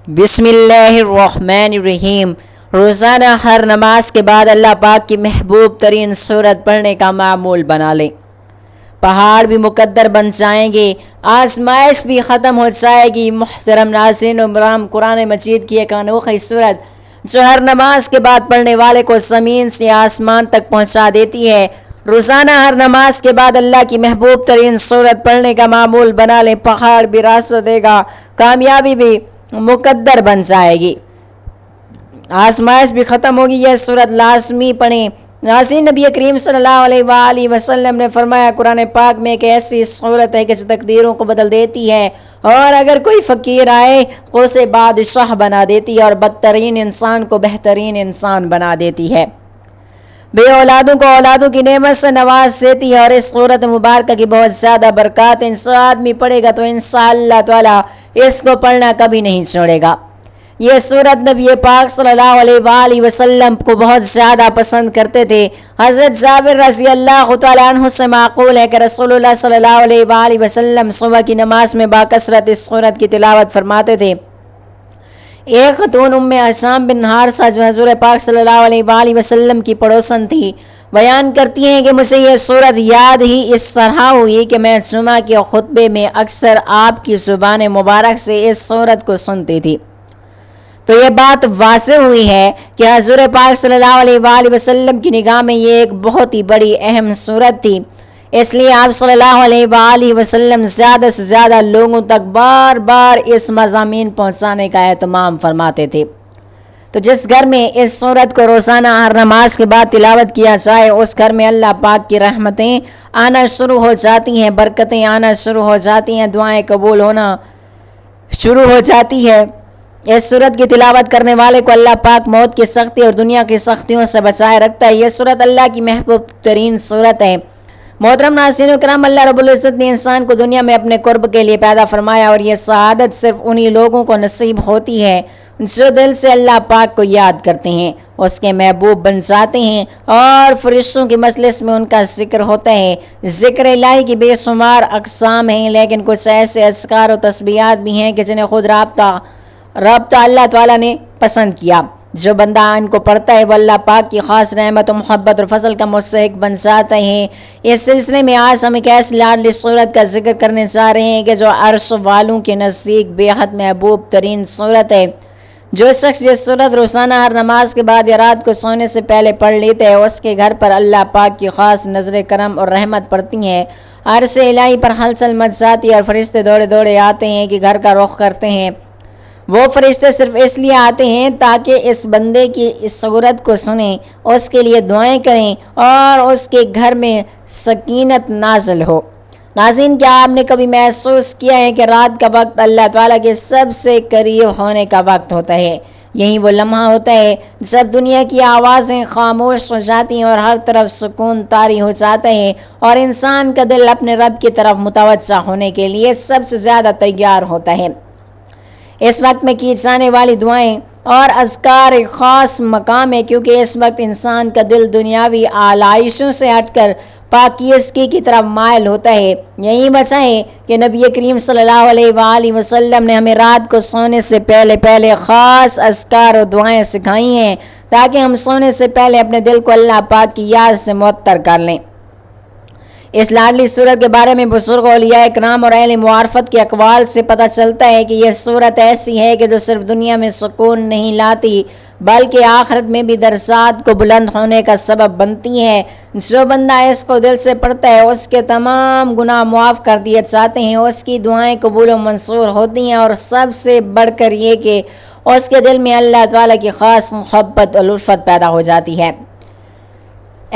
بسم اللہ الرحمن الرحیم۔ روزانہ ہر نماز کے بعد اللہ پاک کی محبوب ترین سورت پڑھنے کا معمول بنا لیں۔ پہاڑ بھی مقدر بن جائیں گے، آزمائش بھی ختم ہو جائے گی۔ محترم ناظرین و کرام، قرآن مجید کی ایک انوکھی سورت جو ہر نماز کے بعد پڑھنے والے کو زمین سے آسمان تک پہنچا دیتی ہے۔ روزانہ ہر نماز کے بعد اللہ کی محبوب ترین سورت پڑھنے کا معمول بنا لیں، پہاڑ بھی راستہ دے گا، کامیابی بھی مقدر بن جائے گی، آزمائش بھی ختم ہوگی۔ یہ سورت لازمی پڑھیں۔ ناظرین، نبی کریم صلی اللہ علیہ وآلہ وسلم نے فرمایا قرآن پاک میں ایک ایسی سورت ہے کہ جو تقدیروں کو بدل دیتی ہے، اور اگر کوئی فقیر آئے تو اسے بادشاہ بنا دیتی ہے، اور بدترین انسان کو بہترین انسان بنا دیتی ہے، بے اولادوں کو اولادوں کی نعمت سے نواز دیتی ہے۔ اور اس سورت مبارکہ کی بہت زیادہ برکات، انسان آدمی پڑھے گا تو انشاءاللہ تعالی اس کو پڑھنا کبھی نہیں چھوڑے گا۔ یہ سورت نبی پاک صلی اللہ علیہ وآلہ وسلم کو بہت زیادہ پسند کرتے تھے۔ حضرت جابر رضی اللہ تعالیٰ عنہ سے معقول ہے کہ رسول اللہ صلی اللہ علیہ وآلہ وسلم صبح کی نماز میں باکثرت اس سورت کی تلاوت فرماتے تھے۔ ایک خاتون ام عصام بن حارثہ جو حضور پاک صلی اللہ علیہ وآلہ وسلم کی پڑوسن تھی، بیان کرتی ہیں کہ مجھے یہ سورت یاد ہی اس طرح ہوئی کہ میں جمعہ کے خطبے میں اکثر آپ کی زبان مبارک سے اس سورت کو سنتی تھی۔ تو یہ بات واضح ہوئی ہے کہ حضور پاک صلی اللہ علیہ وآلہ وسلم کی نگاہ میں یہ ایک بہت ہی بڑی اہم سورت تھی، اس لیے آپ صلی اللہ علیہ وآلہ وسلم زیادہ سے زیادہ لوگوں تک بار بار اس مضامین پہنچانے کا اہتمام فرماتے تھے۔ تو جس گھر میں اس سورت کو روزانہ ہر نماز کے بعد تلاوت کیا جائے، اس گھر میں اللہ پاک کی رحمتیں آنا شروع ہو جاتی ہیں، برکتیں آنا شروع ہو جاتی ہیں، دعائیں قبول ہونا شروع ہو جاتی ہے۔ اس سورت کی تلاوت کرنے والے کو اللہ پاک موت کی سختی اور دنیا کی سختیوں سے بچائے رکھتا ہے۔ یہ سورت اللہ کی محبوب ترین سورت ہے۔ محترم ناظرین و کرام، اللہ رب العزت نے انسان کو دنیا میں اپنے قرب کے لیے پیدا فرمایا، اور یہ سعادت صرف انہی لوگوں کو نصیب ہوتی ہے جو دل سے اللہ پاک کو یاد کرتے ہیں، اس کے محبوب بن جاتے ہیں، اور فرشتوں کی مجلس میں ان کا ذکر ہوتا ہے۔ ذکر الہی کی بے شمار اقسام ہیں، لیکن کچھ ایسے اذکار و تسبیحات بھی ہیں کہ جنہیں خود رابطہ اللہ تعالیٰ نے پسند کیا۔ جو بندہ ان کو پڑھتا ہے وہ اللہ پاک کی خاص رحمت و محبت اور فضل کا مستحق بن جاتا ہے۔ اس سلسلے میں آج ہم ایک ایسی لاڈلی سورت کا ذکر کرنے جا رہے ہیں کہ جو عرش والوں کے نزدیک بے حد محبوب ترین سورت ہے۔ جو شخص یہ سورت روزانہ ہر نماز کے بعد یا رات کو سونے سے پہلے پڑھ لیتا ہے، اس کے گھر پر اللہ پاک کی خاص نظر کرم اور رحمت پڑتی ہے، عرش الہی پر ہلچل مچ جاتی ہے، اور فرشتے دوڑے دوڑے آتے ہیں کہ گھر کا رخ کرتے ہیں۔ وہ فرشتے صرف اس لیے آتے ہیں تاکہ اس بندے کی اس سورت کو سنیں، اس کے لیے دعائیں کریں، اور اس کے گھر میں سکینت نازل ہو۔ ناظرین، کیا آپ نے کبھی محسوس کیا ہے کہ رات کا وقت اللہ تعالیٰ کے سب سے قریب ہونے کا وقت ہوتا ہے؟ یہی وہ لمحہ ہوتا ہے جب دنیا کی آوازیں خاموش ہو جاتی ہیں اور ہر طرف سکون طاری ہو جاتا ہے، اور انسان کا دل اپنے رب کی طرف متوجہ ہونے کے لیے سب سے زیادہ تیار ہوتا ہے۔ اس وقت میں کی جانے والی دعائیں اور اذکار خاص مقام ہے، کیونکہ اس وقت انسان کا دل دنیاوی آلائشوں سے ہٹ کر پاکیزگی کی طرف مائل ہوتا ہے۔ یہی وجہ ہے کہ نبی کریم صلی اللہ علیہ وآلہ وسلم نے ہمیں رات کو سونے سے پہلے خاص اذکار اور دعائیں سکھائی ہیں، تاکہ ہم سونے سے پہلے اپنے دل کو اللہ پاک کی یاد سے معطر کر لیں۔ اس لاڈلی سورت کے بارے میں بزرگ اولیاء کرام اور اہل معرفت کے اقوال سے پتہ چلتا ہے کہ یہ سورت ایسی ہے کہ جو صرف دنیا میں سکون نہیں لاتی بلکہ آخرت میں بھی درجات کو بلند ہونے کا سبب بنتی ہے۔ جو بندہ اس کو دل سے پڑھتا ہے اس کے تمام گناہ معاف کر دیے جاتے ہیں، اس کی دعائیں قبول و منظور ہوتی ہیں، اور سب سے بڑھ کر یہ کہ اس کے دل میں اللہ تعالیٰ کی خاص محبت اور الفت پیدا ہو جاتی ہے۔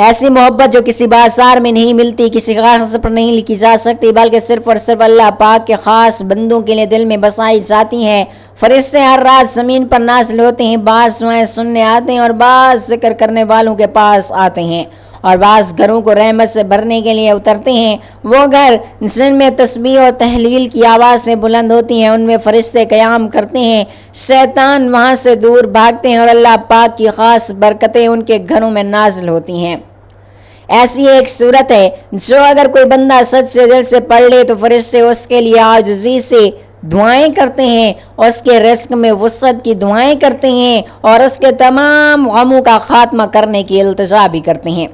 ایسی محبت جو کسی بازار میں نہیں ملتی، کسی کاغذ پر نہیں لکھی جا سکتی، بلکہ صرف اور صرف اللہ پاک کے خاص بندوں کے لیے دل میں بسائی جاتی ہیں۔ فرشتے ہر رات زمین پر نازل ہوتے ہیں، بعض دعائیں سننے آتے ہیں اور بعض ذکر کرنے والوں کے پاس آتے ہیں، اور بعض گھروں کو رحمت سے بھرنے کے لیے اترتے ہیں۔ وہ گھر جن میں تسبیح اور تحلیل کی آوازیں بلند ہوتی ہیں، ان میں فرشتے قیام کرتے ہیں، شیطان وہاں سے دور بھاگتے ہیں، اور اللہ پاک کی خاص برکتیں ان کے گھروں میں نازل ہوتی ہیں۔ ایسی ایک صورت ہے جو اگر کوئی بندہ سچ سے دل سے پڑھ لے تو فرشتے اس کے لیے عاجزی سے دعائیں کرتے ہیں، اس کے رزق میں وسعت کی دعائیں کرتے ہیں اور اس کے تمام غموں کا خاتمہ کرنے کی التجا بھی کرتے ہیں۔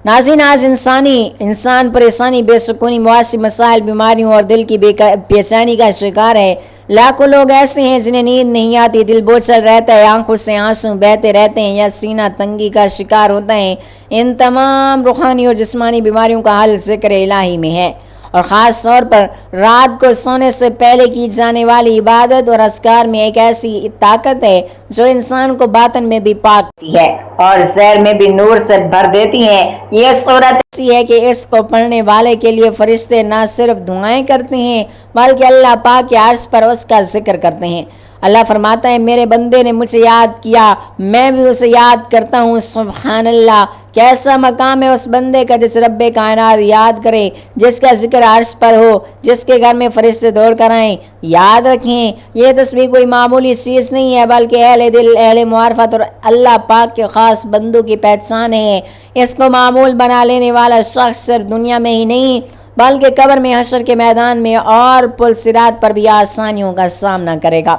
ناظرین، آج انسان پریشانی، بے سکونی، معاشی مسائل، بیماریوں اور دل کی بے چینی کا شکار ہے۔ لاکھوں لوگ ایسے ہیں جنہیں نیند نہیں آتی، دل بوجھل رہتا ہے، آنکھوں سے آنسو بہتے رہتے ہیں یا سینہ تنگی کا شکار ہوتا ہے۔ ان تمام روحانی اور جسمانی بیماریوں کا حل ذکر الہی میں ہے، اور خاص طور پر رات کو سونے سے پہلے کی جانے والی عبادت اور اذکار میں ایک ایسی طاقت ہے جو انسان کو باطن میں بھی پاک کرتی ہے اور ظاہر میں بھی نور سے بھر دیتی ہے۔ یہ سورت ایسی ہے کہ اس کو پڑھنے والے کے لیے فرشتے نہ صرف دعائیں کرتے ہیں بلکہ اللہ پاک کے عرش پر اس کا ذکر کرتے ہیں۔ اللہ فرماتا ہے، میرے بندے نے مجھے یاد کیا، میں بھی اسے یاد کرتا ہوں۔ سبحان اللہ، کیسا مقام ہے اس بندے کا جس رب کائنات یاد کرے، جس کا ذکر عرش پر ہو، جس کے گھر میں فرشتے دوڑ کر آئیں۔ یاد رکھیں، یہ تسبیح کوئی معمولی چیز نہیں ہے بلکہ اہل دل، اہل معرفت اور اللہ پاک کے خاص بندوں کی پہچان ہے۔ اس کو معمول بنا لینے والا شخص صرف دنیا میں ہی نہیں بلکہ قبر میں، حشر کے میدان میں اور پل صراط پر بھی آسانیوں کا سامنا کرے گا،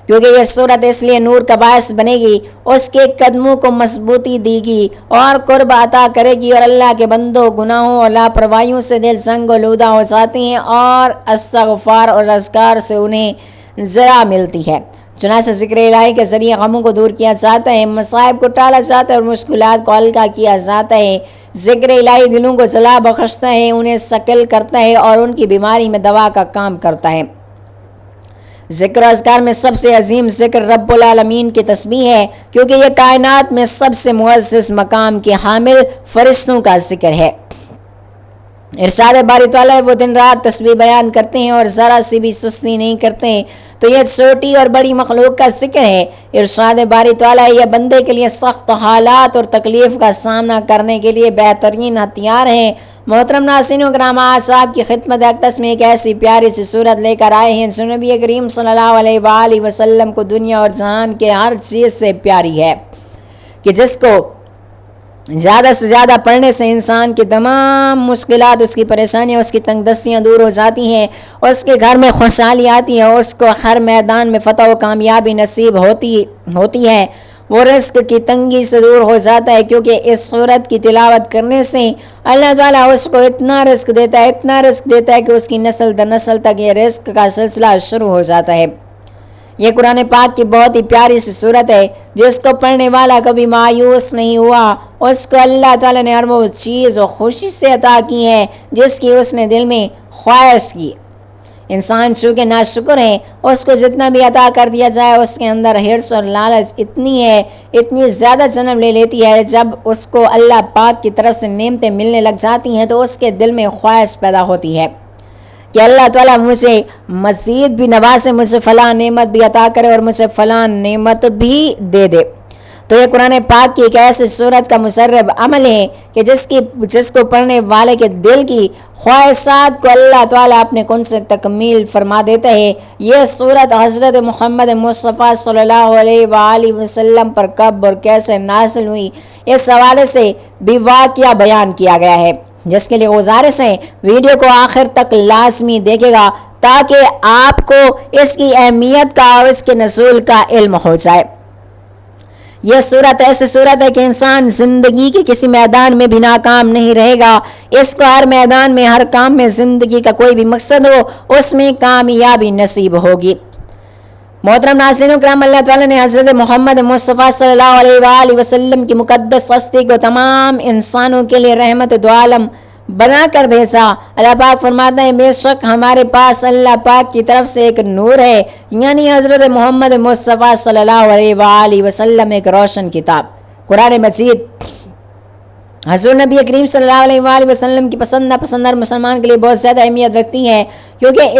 کیونکہ یہ صورت اس لیے نور کا باعث بنے گی، اس کے قدموں کو مضبوطی دے گی اور قرب عطا کرے گی، اور اللہ کے بندوں گناہوں اور لاپرواہیوں سے دل سنگ و لودہ ہو جاتے ہیں اور استغفار اور اذکار سے انہیں ذرا ملتی ہے۔ چنانچہ ذکر الہی کے ذریعے غموں کو دور کیا جاتا ہے، مصائب کو ٹالا جاتا ہے اور مشکلات کو ہلکا کیا جاتا ہے۔ ذکر الہی دلوں کو جلا بخشتا ہے، انہیں ثقل کرتا ہے اور ان کی بیماری میں دوا کا کام کرتا ہے۔ ذکر و اذکار میں سب سے عظیم ذکر رب العالمین کی تسبیح ہے، کیونکہ یہ کائنات میں سب سے معزز مقام کے حامل فرشتوں کا ذکر ہے۔ ارشاد باری تعالیٰ، وہ دن رات تسبیح بیان کرتے ہیں اور ذرا سی بھی سستی نہیں کرتے، تو یہ چھوٹی اور بڑی مخلوق کا ذکر ہے۔ ارشاد باری تعالیٰ، یہ بندے کے لیے سخت حالات اور تکلیف کا سامنا کرنے کے لیے بہترین ہتھیار ہے۔ محترم ناظرین کرام، آج آپ کی خدمت اقدس میں ایک ایسی پیاری سی صورت لے کر آئے ہیں جو نبی کریم صلی اللہ علیہ وآلہ وسلم کو دنیا اور جہان کے ہر چیز سے پیاری ہے، کہ جس کو زیادہ سے زیادہ پڑھنے سے انسان کی تمام مشکلات، اس کی پریشانیاں، اس کی تنگ دستیاں دور ہو جاتی ہیں، اس کے گھر میں خوشحالی آتی ہے، اس کو ہر میدان میں فتح و کامیابی نصیب ہوتی ہے، وہ رزق کی تنگی سے دور ہو جاتا ہے، کیونکہ اس صورت کی تلاوت کرنے سے اللہ تعالیٰ اس کو اتنا رزق دیتا ہے کہ اس کی نسل در نسل تک یہ رزق کا سلسلہ شروع ہو جاتا ہے۔ یہ قرآن پاک کی بہت ہی پیاری سی صورت ہے، جس کو پڑھنے والا کبھی مایوس نہیں ہوا، اس کو اللہ تعالیٰ نے ہر وہ چیز و خوشی سے عطا کی ہے جس کی اس نے دل میں خواہش کی۔ انسان چونکہ ناشکر ہے، اس کو جتنا بھی عطا کر دیا جائے اس کے اندر حرص اور لالچ اتنی زیادہ جنم لے لیتی ہے۔ جب اس کو اللہ پاک کی طرف سے نعمتیں ملنے لگ جاتی ہیں تو اس کے دل میں خواہش پیدا ہوتی ہے کہ اللہ تعالیٰ مجھے مزید بھی نوازے، مجھے فلاں نعمت بھی عطا کرے اور مجھے فلاں نعمت بھی دے دے۔ تو یہ قرآن پاک کی ایک ایسی صورت کا مسرب عمل ہے کہ جس کو پڑھنے والے کے دل کی خواہشات کو اللہ تعالیٰ اپنے کن سے تکمیل فرما دیتا ہے۔ یہ صورت حضرت محمد مصطفیٰ صلی اللہ علیہ وآلہ وسلم پر کب اور کیسے نازل ہوئی، اس حوالے سے بھی واقعہ بیان کیا گیا ہے، جس کے لیے گزارش ہے ویڈیو کو آخر تک لازمی دیکھے گا تاکہ آپ کو اس کی اہمیت کا اور اس کے نزول کا علم ہو جائے۔ یہ صورت ایسی صورت ہے کہ انسان زندگی کے کسی میدان میں بھی ناکام نہیں رہے گا، اس کو ہر میدان میں، ہر کام میں، زندگی کا کوئی بھی مقصد ہو اس میں کامیابی نصیب ہوگی۔ محترم ناظرین کرام، اللہ تعالیٰ نے حضرت محمد مصطفیٰ صلی اللہ علیہ وآلہ وسلم کی مقدس ہستی کو تمام انسانوں کے لیے رحمت دو عالم بنا کر بھیجا۔ اللہ پاک فرماتا ہے، بے شک ہمارے پاس اللہ پاک کی طرف سے ایک نور ہے، یعنی حضرت محمد مصطفیٰ صلی اللہ علیہ وآلہ وسلم، ایک روشن کتاب قرآن مجید۔ حضور نبی کریم صلی اللہ علیہ وآلہ وسلم کی پسند ناپسند ہر مسلمان کے لیے بہت زیادہ اہمیت رکھتی ہے، کیونکہ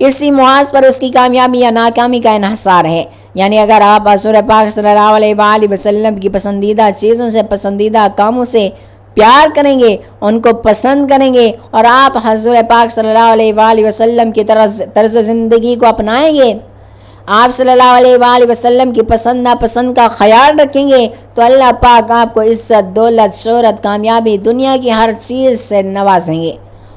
اسی محاذ پر اس کی کامیابی یا ناکامی کا انحصار ہے۔ یعنی اگر آپ حضور پاک صلی اللہ علیہ وآلہ وسلم کی پسندیدہ چیزوں سے، پسندیدہ کاموں سے پیار کریں گے، ان کو پسند کریں گے، اور آپ حضور پاک صلی اللہ علیہ وآلہ وسلم کی طرز زندگی کو اپنائیں گے، آپ صلی اللہ علیہ وآلہ وسلم کی پسند ناپسند کا خیال رکھیں گے، تو اللہ پاک آپ کو عزت، دولت، شہرت، کامیابی، دنیا کی ہر چیز سے نوازیں گے،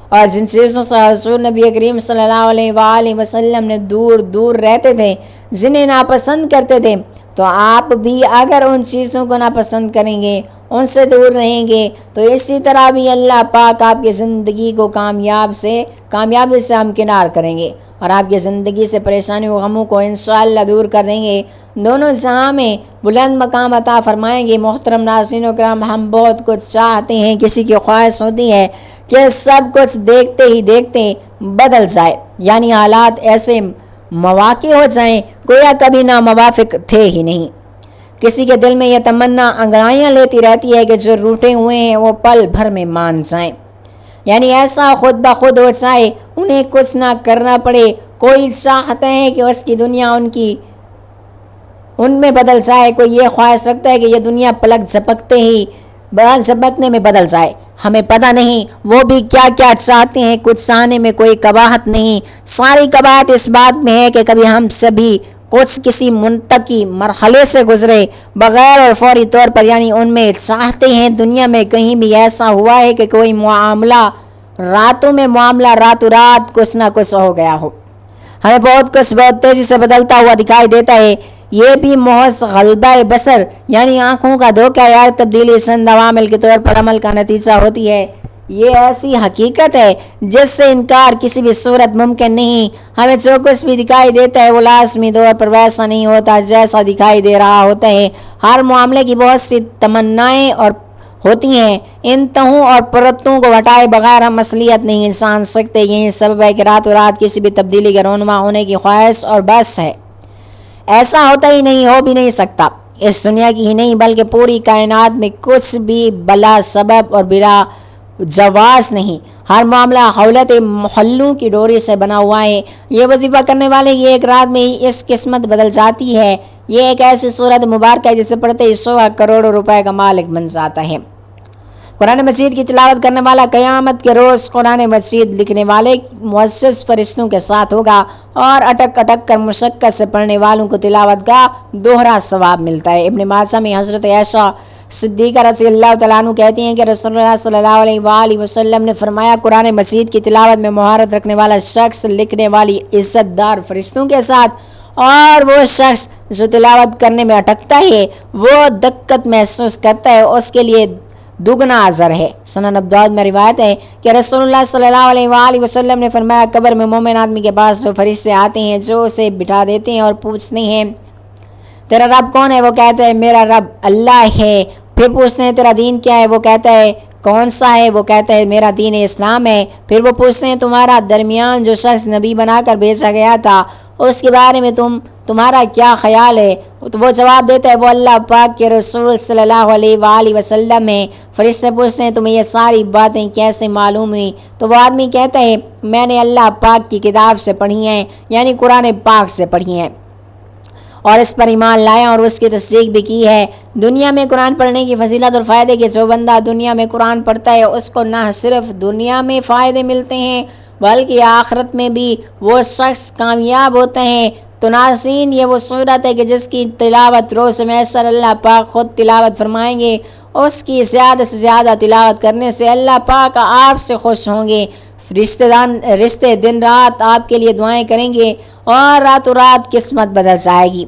اور جن چیزوں سے حضور نبی کریم صلی اللہ علیہ وآلہ وسلم نے دور دور رہتے تھے، جنہیں ناپسند کرتے تھے، تو آپ بھی اگر ان چیزوں کو ناپسند کریں گے، ان سے دور رہیں گے، تو اسی طرح بھی اللہ پاک آپ کی زندگی کو کامیابی سے ہمکنار کریں گے، اور آپ کی زندگی سے پریشانی و غموں کو انشاءاللہ دور کر دیں گے، دونوں جہاں میں بلند مقام عطا فرمائیں گے۔ محترم ناظرین و کرام، ہم بہت کچھ چاہتے ہیں، کسی کی خواہش ہوتی ہے کہ سب کچھ دیکھتے ہی دیکھتے بدل جائے، یعنی حالات ایسے مواقع ہو جائیں گویا کبھی ناموافق تھے ہی نہیں۔ کسی کے دل میں یہ تمنا انگڑائیاں لیتی رہتی ہے کہ جو روٹے ہوئے ہیں وہ پل بھر میں مان جائیں، یعنی ایسا خود بخود ہو جائے انہیں کچھ نہ کرنا پڑے۔ کوئی چاہتے ہیں کہ اس کی دنیا ان میں بدل جائے، کوئی یہ خواہش رکھتا ہے کہ یہ دنیا پلک جھپکنے میں بدل جائے۔ ہمیں پتہ نہیں وہ بھی کیا کیا چاہتے ہیں، کچھ چاہنے میں کوئی قباحت نہیں، ساری قباحت اس بات میں ہے کہ کبھی ہم سبھی کچھ کسی منطقی مرحلے سے گزرے بغیر اور فوری طور پر، یعنی ان میں چاہتے ہیں دنیا میں کہیں بھی ایسا ہوا ہے کہ کوئی معاملہ راتوں رات کچھ نہ کچھ ہو گیا ہو۔ ہمیں بہت کچھ بہت تیزی سے بدلتا ہوا دکھائی دیتا ہے، یہ بھی محض غلبہ بصر یعنی آنکھوں کا دھوکہ یا تبدیلی چند عوامل کے طور پر عمل کا نتیجہ ہوتی ہے۔ یہ ایسی حقیقت ہے جس سے انکار کسی بھی صورت ممکن نہیں۔ ہمیں جو کچھ بھی دکھائی دیتا ہے وہ لازمی طور پر ویسا نہیں ہوتا جیسا دکھائی دے رہا ہوتا ہے۔ ہر معاملے کی بہت سی تمنائیں اور ہوتی ہیں، ان تہوں اور پرتوں کو ہٹائے بغیر ہم اصلیت نہیں جان سکتے۔ یہی سبب ہے کہ راتوں رات کسی بھی تبدیلی کے رونما ہونے کی خواہش اور بس ہے۔ ایسا ہوتا ہی نہیں، ہو بھی نہیں سکتا۔ اس دنیا کی ہی نہیں بلکہ پوری کائنات میں کچھ بھی بلا سبب اور بلا جواز نہیں۔ ہر معاملہ حولت محلوں کی ڈوری سے بنا ہوا ہے۔ یہ وظیفہ کرنے والے کی ایک رات میں ہی اس قسمت بدل جاتی ہے۔ یہ ایک ایسی صورت مبارکہ ہے جسے پڑھتے ہی 100 کروڑوں روپے کا مالک بن جاتا ہے۔ قرآن مجید کی تلاوت کرنے والا قیامت کے روز قرآن مجید لکھنے والے معزز فرشتوں کے ساتھ ہوگا، اور اٹک اٹک کر مشقت سے پڑھنے والوں کو تلاوت کا دوہرا ثواب ملتا ہے۔ ابن ماجہ میں حضرت عائشہ صدیقہ رضی اللہ تعالیٰ عنہ کہتی ہیں کہ رسول اللہ صلی اللہ علیہ وآلہ وسلم نے فرمایا، قرآن مجید کی تلاوت میں مہارت رکھنے والا شخص لکھنے والی عزت دار فرشتوں کے ساتھ، اور وہ شخص جو تلاوت کرنے میں اٹکتا ہے وہ دقت محسوس کرتا ہے، اس کے لیے دگنا اجر ہے۔ سنن ابو داؤد میں روایت ہے کہ رسول اللہ صلی اللہ علیہ وآلہ وسلم نے فرمایا، قبر میں مومن آدمی کے پاس جو فرشتے آتے ہیں جو اسے بٹھا دیتے ہیں اور پوچھتے ہیں تیرا رب کون ہے؟ وہ کہتا ہے میرا رب اللہ ہے۔ پھر پوچھتے ہیں تیرا دین کیا ہے؟ وہ کہتا ہے کون سا ہے؟ وہ کہتا ہے میرا دین اسلام ہے۔ پھر وہ پوچھتے ہیں تمہارا درمیان جو شخص نبی بنا کر بھیجا گیا تھا اس کے بارے میں تمہارا کیا خیال ہے؟ تو وہ جواب دیتا ہے وہ اللہ پاک کے رسول صلی اللہ علیہ وآلہ وسلم ہے۔ فرشتے پوچھتے ہیں تمہیں یہ ساری باتیں کیسے معلوم ہوئی؟ تو وہ آدمی کہتا ہے میں نے اللہ پاک کی کتاب سے پڑھی ہیں، یعنی قرآن پاک سے پڑھی ہیں، اور اس پر ایمان لایا اور اس کی تصدیق بھی کی ہے۔ دنیا میں قرآن پڑھنے کی فضیلت اور فائدے کہ جو بندہ دنیا میں قرآن پڑھتا ہے اس کو نہ صرف دنیا میں فائدے ملتے ہیں بلکہ آخرت میں بھی وہ شخص کامیاب ہوتے ہیں۔ تو ناظرین، یہ وہ صورت ہے کہ جس کی تلاوت روز میسر اللہ پاک خود تلاوت فرمائیں گے، اس کی زیادہ سے زیادہ تلاوت کرنے سے اللہ پاک آپ سے خوش ہوں گے۔ رشتے دن رات آپ کے لیے دعائیں کریں گے اور راتوں رات قسمت بدل جائے گی۔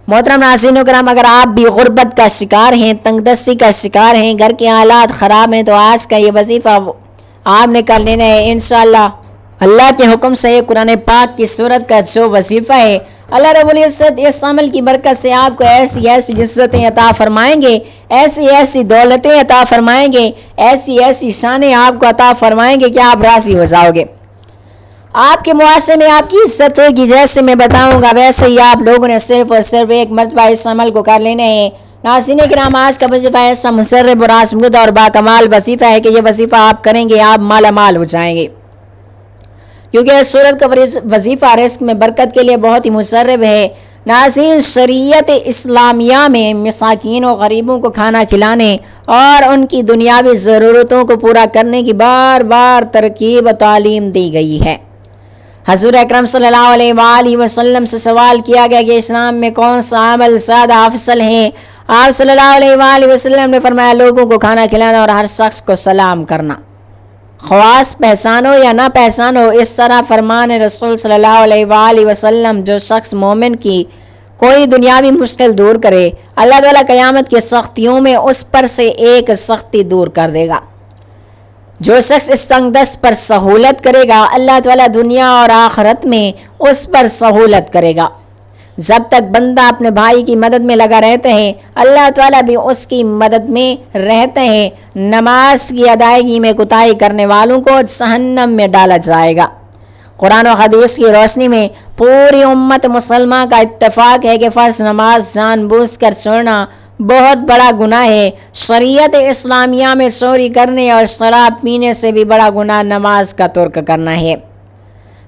محترم ناظرین و کرام، اگر آپ بھی غربت کا شکار ہیں، تنگ دستی کا شکار ہیں، گھر کے حالات خراب ہیں، تو آج کا یہ وظیفہ آپ نے کر لینا ہے انشاءاللہ۔ اللہ کے حکم سے قرآن پاک کی سورت کا جو وظیفہ ہے، اللہ رب العزت اس عمل کی برکت سے آپ کو ایسی ایسی عزتیں عطا فرمائیں گے، ایسی ایسی دولتیں عطا فرمائیں گے، ایسی ایسی شانیں آپ کو عطا فرمائیں گے کہ آپ راضی ہو جاؤ گے۔ آپ کے معاشرے میں آپ کی عزت ہوگی، جیسے میں بتاؤں گا ویسے ہی آپ لوگوں نے صرف اور صرف ایک مرتبہ اس عمل کو کر لینا ہے۔ ناظرین کرام، آج کا وظیفہ ایسا مسرب اور آزمودہ اور باکمال وظیفہ ہے کہ یہ وظیفہ آپ کریں گے آپ مالا مال ہو جائیں گے، کیونکہ اس صورت کا وظیفہ رزق میں برکت کے لیے بہت ہی مسرب ہے۔ ناظرین، شریعت اسلامیہ میں مساکین و غریبوں کو کھانا کھلانے اور ان کی دنیاوی ضرورتوں کو پورا کرنے کی بار بار ترغیب و تعلیم دی گئی ہے۔ حضور اکرم صلی اللہ علیہ وآلہ وسلم سے سوال کیا گیا کہ اسلام میں کون سا عمل زیادہ افضل ہے؟ آپ صلی اللہ علیہ وآلہ وسلم نے فرمایا لوگوں کو کھانا کھلانا اور ہر شخص کو سلام کرنا۔ خواص پہچانو یا نہ پہچانو، اس طرح فرمان رسول صلی اللہ علیہ وآلہ وسلم، جو شخص مومن کی کوئی دنیاوی مشکل دور کرے، اللہ تعالیٰ قیامت کی سختیوں میں اس پر سے ایک سختی دور کر دے گا۔ جو شخص اس تنگ دست پر سہولت کرے گا، اللہ تعالیٰ دنیا اور آخرت میں اس پر سہولت کرے گا۔ جب تک بندہ اپنے بھائی کی مدد میں لگا رہتا ہے، اللہ تعالیٰ بھی اس کی مدد میں رہتے ہیں۔ نماز کی ادائیگی میں کوتاہی کرنے والوں کو جہنم میں ڈالا جائے گا۔ قرآن و حدیث کی روشنی میں پوری امت مسلمہ کا اتفاق ہے کہ فرض نماز جان بوجھ کر چھوڑنا بہت بڑا گناہ ہے۔ شریعت اسلامیہ میں چوری کرنے اور شراب پینے سے بھی بڑا گناہ نماز کا ترک کرنا ہے۔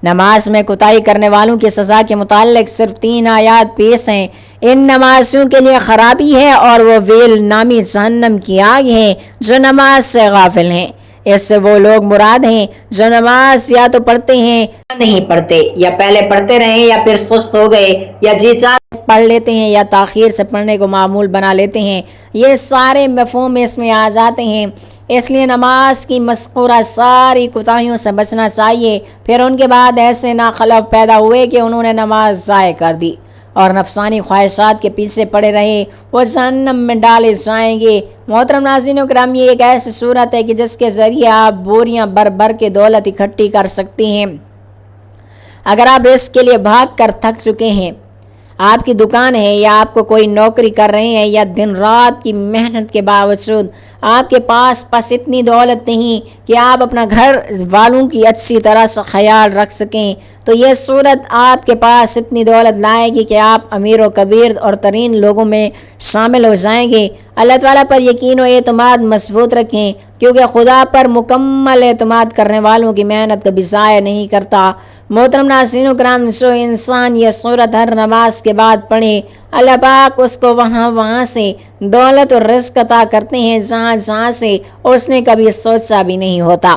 نماز میں کوتاہی کرنے والوں کی سزا کے متعلق صرف 3 آیات پیش ہیں۔ ان نمازیوں کے لیے خرابی ہے اور وہ ویل نامی جہنم کی آگ ہے جو نماز سے غافل ہیں۔ اس سے وہ لوگ مراد ہیں جو نماز یا تو پڑھتے ہیں یا نہیں پڑھتے، یا پہلے پڑھتے رہے یا پھر سست ہو گئے، یا جی چاہے پڑھ لیتے ہیں یا تاخیر سے پڑھنے کو معمول بنا لیتے ہیں۔ یہ سارے مفہوم اس میں آ جاتے ہیں۔ اس لیے نماز کی مذکورہ ساری کوتاہیوں سے بچنا چاہیے۔ پھر ان کے بعد ایسے ناخلف پیدا ہوئے کہ انہوں نے نماز ضائع کر دی اور نفسانی خواہشات کے پیچھے پڑے رہے، وہ جہنم میں ڈالے جائیں گے۔ محترم ناظرین کرام، یہ ایک ایسی صورت ہے کہ جس کے ذریعے آپ بوریاں بھر بھر کے دولت اکٹھی کر سکتے ہیں۔ اگر آپ رزق کے لیے بھاگ کر تھک چکے ہیں، آپ کی دکان ہے یا آپ کو کوئی نوکری کر رہے ہیں، یا دن رات کی محنت کے باوجود آپ کے پاس اتنی دولت نہیں کہ آپ اپنا گھر والوں کی اچھی طرح سے خیال رکھ سکیں، تو یہ صورت آپ کے پاس اتنی دولت لائے گی کہ آپ امیر و کبیر اور ترین لوگوں میں شامل ہو جائیں گے۔ اللہ تعالیٰ پر یقین و اعتماد مضبوط رکھیں، کیونکہ خدا پر مکمل اعتماد کرنے والوں کی محنت کبھی ضائع نہیں کرتا۔ محترم ناظرین کرام، جو انسان یہ صورت ہر نماز کے بعد پڑھے، اللہ پاک اس کو وہاں سے دولت اور رزق عطا کرتے ہیں جہاں سے اس نے کبھی سوچا بھی نہیں ہوتا۔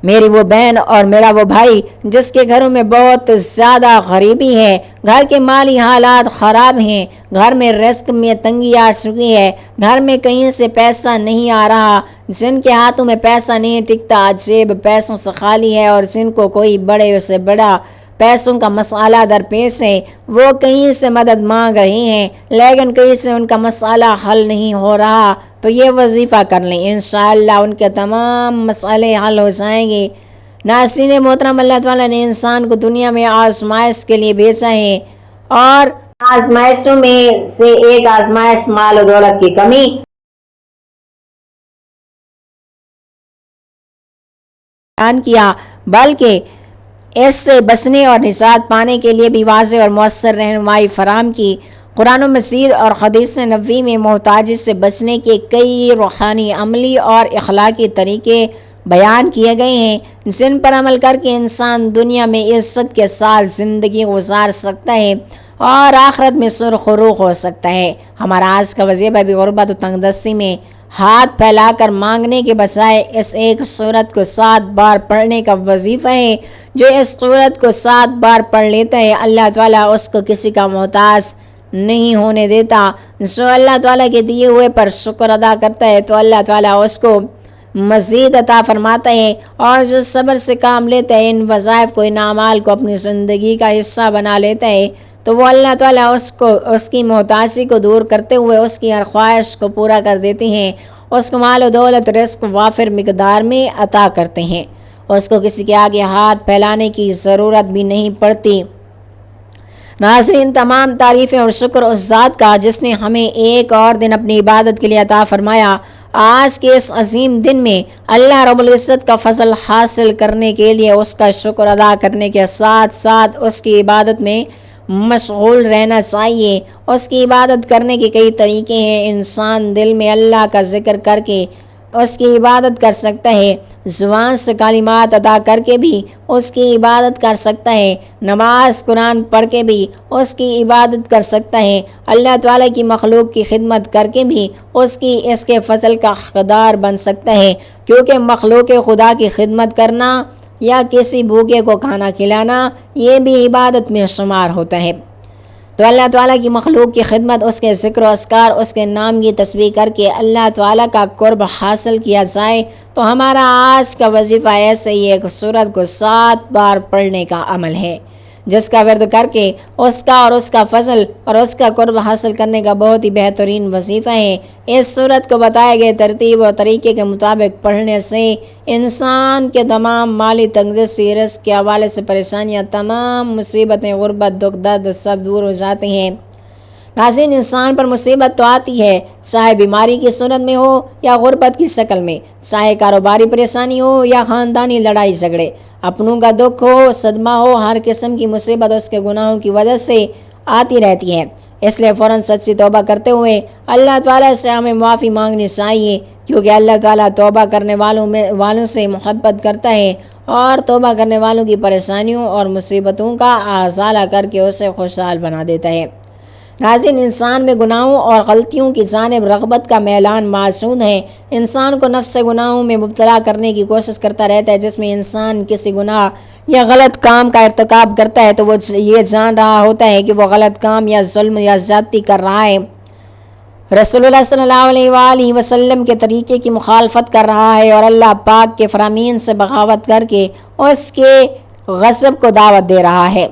میری وہ بہن اور میرا وہ بھائی جس کے گھروں میں بہت زیادہ غریبی ہے، گھر کے مالی حالات خراب ہیں، گھر میں رزق میں تنگی آ چکی ہے، گھر میں کہیں سے پیسہ نہیں آ رہا، جن کے ہاتھوں میں پیسہ نہیں ٹکتا، جیب پیسوں سے خالی ہے، اور جن کو کوئی بڑے سے بڑا پیسوں کا مسئلہ درپیش ہے، وہ کہیں سے مدد مانگ رہے ہیں لیکن کہیں سے ان کا مسئلہ حل نہیں ہو رہا، تو یہ وظیفہ کر لیں، انشاءاللہ ان کے تمام مسئلے حل ہو جائیں گے۔ ناظرین محترم، اللہ تعالیٰ نے انسان کو دنیا میں آزمائش کے لیے بھیجا ہے، اور آزمائشوں میں سے ایک آزمائش مال و دولت کی کمی بیان کیا، بلکہ اس سے بچنے اور نجات پانے کے لیے بھی واضح اور مؤثر رہنمائی فراہم کی۔ قرآن مجید اور حدیث نبوی میں محتاجی سے بچنے کے کئی روحانی، عملی اور اخلاقی طریقے بیان کیے گئے ہیں، جن پر عمل کر کے انسان دنیا میں عزت کے ساتھ زندگی گزار سکتا ہے اور آخرت میں سرخ و روح ہو سکتا ہے۔ ہمارا آج کا وظیفہ بھی غربت و تنگ دستی میں ہاتھ پھیلا کر مانگنے کے بجائے اس ایک سورت کو 7 بار پڑھنے کا وظیفہ ہے۔ جو اس سورت کو 7 بار پڑھ لیتا ہے، اللہ تعالیٰ اس کو کسی کا محتاج نہیں ہونے دیتا۔ جو اللہ تعالیٰ کے دیے ہوئے پر شکر ادا کرتا ہے تو اللہ تعالیٰ اس کو مزید عطا فرماتا ہے، اور جو صبر سے کام لیتا ہے، ان وظائف کو، ان اعمال کو اپنی زندگی کا حصہ بنا لیتا ہے، تو وہ اللہ تعالیٰ اس کی محتاجی کو دور کرتے ہوئے اس کی ہر خواہش کو پورا کر دیتے ہیں، اس کو مال و دولت رزق وافر مقدار میں عطا کرتے ہیں، اس کو کسی کے آگے ہاتھ پھیلانے کی ضرورت بھی نہیں پڑتی۔ ناظرین، تمام تعریفیں اور شکر اس ذات کا جس نے ہمیں ایک اور دن اپنی عبادت کے لیے عطا فرمایا۔ آج کے اس عظیم دن میں اللہ رب العزت کا فضل حاصل کرنے کے لیے اس کا شکر ادا کرنے کے ساتھ ساتھ اس کی عبادت میں مشغول رہنا چاہیے۔ اس کی عبادت کرنے کے کئی طریقے ہیں۔ انسان دل میں اللہ کا ذکر کر کے اس کی عبادت کر سکتا ہے، زبان سے کلمات ادا کر کے بھی اس کی عبادت کر سکتا ہے، نماز قرآن پڑھ کے بھی اس کی عبادت کر سکتا ہے، اللہ تعالیٰ کی مخلوق کی خدمت کر کے بھی اس کے فضل کا حقدار بن سکتا ہے، کیونکہ مخلوق خدا کی خدمت کرنا یا کسی بھوکے کو کھانا کھلانا یہ بھی عبادت میں شمار ہوتا ہے۔ تو اللہ تعالیٰ کی مخلوق کی خدمت، اس کے ذکر و اذکار، اس کے نام کی تسبیح کر کے اللہ تعالیٰ کا قرب حاصل کیا جائے تو ہمارا آج کا وظیفہ ایسے ہی ایک سورت کو 7 بار پڑھنے کا عمل ہے، جس کا ورد کر کے اس کا فضل اور اس کا قرب حاصل کرنے کا بہت ہی بہترین وظیفہ ہے۔ اس سورت کو بتائے گئے ترتیب اور طریقے کے مطابق پڑھنے سے انسان کے تمام مالی تنگدستی، رزق کے حوالے سے پریشانیاں، تمام مصیبتیں، غربت، دکھ درد سب دور ہو جاتے ہیں۔ ناظرین، انسان پر مصیبت تو آتی ہے، چاہے بیماری کی صورت میں ہو یا غربت کی شکل میں، چاہے کاروباری پریشانی ہو یا خاندانی لڑائی جھگڑے، اپنوں کا دکھ ہو، صدمہ ہو، ہر قسم کی مصیبت اس کے گناہوں کی وجہ سے آتی رہتی ہے۔ اس لیے فوراً سچی توبہ کرتے ہوئے اللہ تعالیٰ سے ہمیں معافی مانگنی چاہیے، کیونکہ اللہ تعالیٰ توبہ کرنے والوں سے محبت کرتا ہے اور توبہ کرنے والوں کی پریشانیوں اور مصیبتوں کا ازالہ کر کے اسے خوشحال بنا دیتا ہے۔ ناظرین، انسان میں گناہوں اور غلطیوں کی جانب رغبت کا میلان موجود ہے۔ انسان کو نفس سے گناہوں میں مبتلا کرنے کی کوشش کرتا رہتا ہے۔ جس میں انسان کسی گناہ یا غلط کام کا ارتکاب کرتا ہے تو وہ یہ جان رہا ہوتا ہے کہ وہ غلط کام یا ظلم یا زیادتی کر رہا ہے، رسول اللہ صلی اللہ علیہ وآلہ وسلم کے طریقے کی مخالفت کر رہا ہے اور اللہ پاک کے فرامین سے بغاوت کر کے اس کے غضب کو دعوت دے رہا ہے۔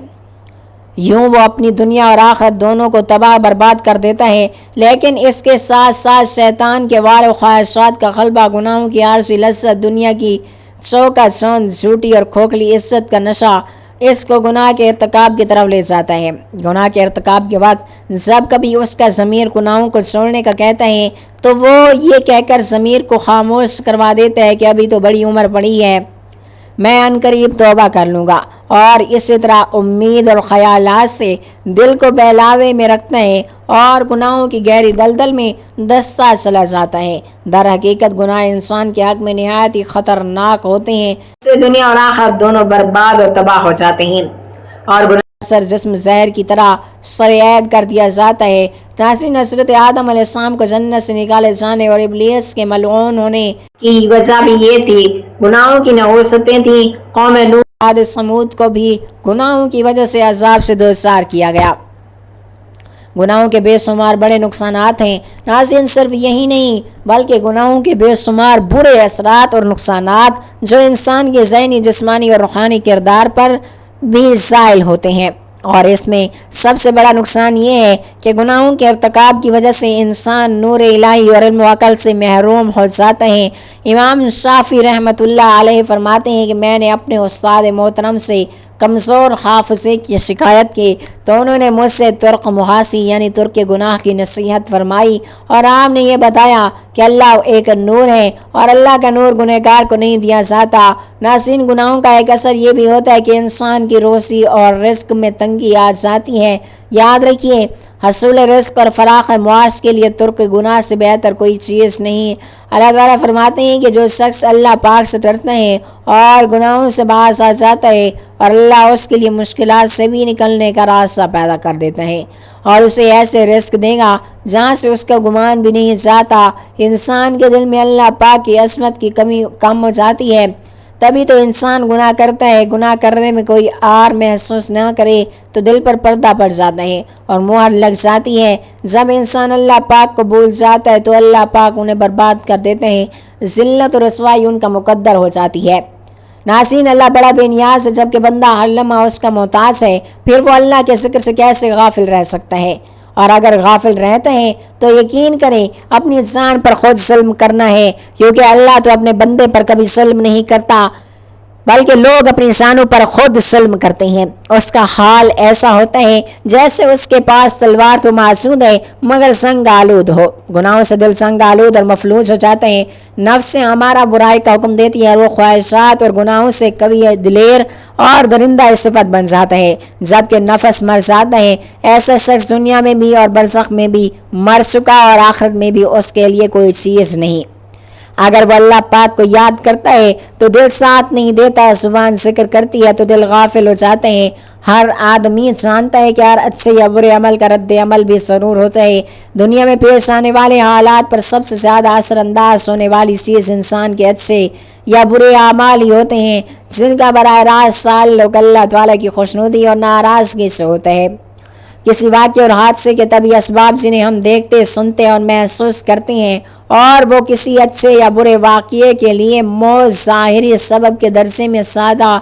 یوں وہ اپنی دنیا اور آخرت دونوں کو تباہ برباد کر دیتا ہے، لیکن اس کے ساتھ ساتھ شیطان کے وار و خواہشات کا غلبہ، گناہوں کی عارضی لذت، دنیا کی چوکا چوند، جھوٹی اور کھوکھلی عزت کا نشہ اس کو گناہ کے ارتکاب کی طرف لے جاتا ہے۔ گناہ کے ارتکاب کے وقت جب کبھی اس کا ضمیر گناہوں کو چھوڑنے کا کہتا ہے تو وہ یہ کہہ کر ضمیر کو خاموش کروا دیتا ہے کہ ابھی تو بڑی عمر پڑی ہے، میں عنقریب توبہ کر لوں گا، اور اسی طرح امید اور خیالات سے دل کو بہلاوے میں رکھتا ہے اور گناہوں کی گہری دلدل میں دستہ چلا جاتا ہے۔ در حقیقت گناہ انسان کے حق میں نہایت ہی خطرناک ہوتے ہیں، اس سے دنیا اور آخرت دونوں برباد اور تباہ ہو جاتے ہیں، اور گناہ اثر جسم زہر کی طرح سرعید کر دیا جاتا ہے۔ ناظرین، حضرت آدم علیہ السلام کو جنت سے نکالے جانے اور ابلیس کے ملعون ہونے کی وجہ بھی یہ تھی، گناہوں کی نحوستیں تھیں۔ قوم نوح، عاد، ثمود کو بھی گناہوں کی وجہ سے عذاب سے دوچار کیا گیا۔ گناہوں کے بے شمار بڑے نقصانات ہیں۔ ناظرین، صرف یہی نہیں بلکہ گناہوں کے بے شمار برے اثرات اور نقصانات جو انسان کے ذہنی، جسمانی اور روحانی کردار پر بھی زائل ہوتے ہیں، اور اس میں سب سے بڑا نقصان یہ ہے کہ گناہوں کے ارتکاب کی وجہ سے انسان نور الہی اور علم و عقل سے محروم ہو جاتا ہے۔ امام شافعی رحمۃ اللہ علیہ فرماتے ہیں کہ میں نے اپنے استاد محترم سے کمزور حافظے کی شکایت کی تو انہوں نے مجھ سے ترک محاسی یعنی ترک گناہ کی نصیحت فرمائی، اور آپ نے یہ بتایا کہ اللہ ایک نور ہے اور اللہ کا نور گنہگار کو نہیں دیا جاتا۔ ناظرین، گناہوں کا ایک اثر یہ بھی ہوتا ہے کہ انسان کی روزی اور رزق میں تنگی آ جاتی ہے۔ یاد رکھیے، حصول رزق اور فراخ معاش کے لیے ترک گناہ سے بہتر کوئی چیز نہیں۔ اللہ تعالیٰ فرماتے ہیں کہ جو شخص اللہ پاک سے ڈرتا ہے اور گناہوں سے باز آ جاتا ہے اور اللہ اس کے لیے مشکلات سے بھی نکلنے کا راستہ پیدا کر دیتا ہے اور اسے ایسے رزق دے گا جہاں سے اس کا گمان بھی نہیں جاتا۔ انسان کے دل میں اللہ پاک کی عظمت کی کمی کم ہو جاتی ہے، تبھی تو انسان گناہ کرتا ہے۔ گناہ کرنے میں کوئی آر محسوس نہ کرے تو دل پر پردہ پڑ جاتا ہے اور مہر لگ جاتی ہے۔ جب انسان اللہ پاک کو بھول جاتا ہے تو اللہ پاک انہیں برباد کر دیتے ہیں، ذلت و رسوائی ان کا مقدر ہو جاتی ہے۔ ناظرین، اللہ بڑا بے نیاز ہے، جبکہ بندہ ہر لمحہ اس کا محتاج ہے، پھر وہ اللہ کے ذکر سے کیسے غافل رہ سکتا ہے؟ اور اگر غافل رہتا ہے تو یقین کریں اپنی جان پر خود ظلم کرنا ہے، کیونکہ اللہ تو اپنے بندے پر کبھی ظلم نہیں کرتا بلکہ لوگ اپنی جانوں پر خود ظلم کرتے ہیں۔ اس کا حال ایسا ہوتا ہے جیسے اس کے پاس تلوار تو موجود ہے مگر سنگ آلود ہو۔ گناہوں سے دل سنگ آلود اور مفلوج ہو جاتے ہیں۔ نفس ہمارا برائی کا حکم دیتی ہے، وہ خواہشات اور گناہوں سے کبھی دلیر اور درندہ صفت بن جاتا ہے، جبکہ نفس مر جاتا ہے۔ ایسا شخص دنیا میں بھی اور برزخ میں بھی مر چکا اور آخرت میں بھی اس کے لیے کوئی چیز نہیں۔ اگر وہ اللہ پاک کو یاد کرتا ہے تو دل ساتھ نہیں دیتا، زبان ذکر کرتی ہے تو دل غافل ہو جاتے ہیں۔ ہر آدمی جانتا ہے کہ ہر اچھے یا برے عمل کا رد عمل بھی ضرور ہوتا ہے۔ دنیا میں پیش آنے والے حالات پر سب سے زیادہ اثر انداز ہونے والی چیز انسان کے اچھے یا برے اعمال ہی ہوتے ہیں، جن کا براہ راست تعلق اللہ تعالیٰ کی خوشنودی اور ناراضگی سے ہوتا ہے۔ کسی واقعے اور حادثے کے طبی اسباب جنہیں ہم دیکھتے سنتے اور محسوس کرتے ہیں، اور وہ کسی اچھے یا برے واقعے کے لیے موت ظاہری سبب کے درجے میں سادہ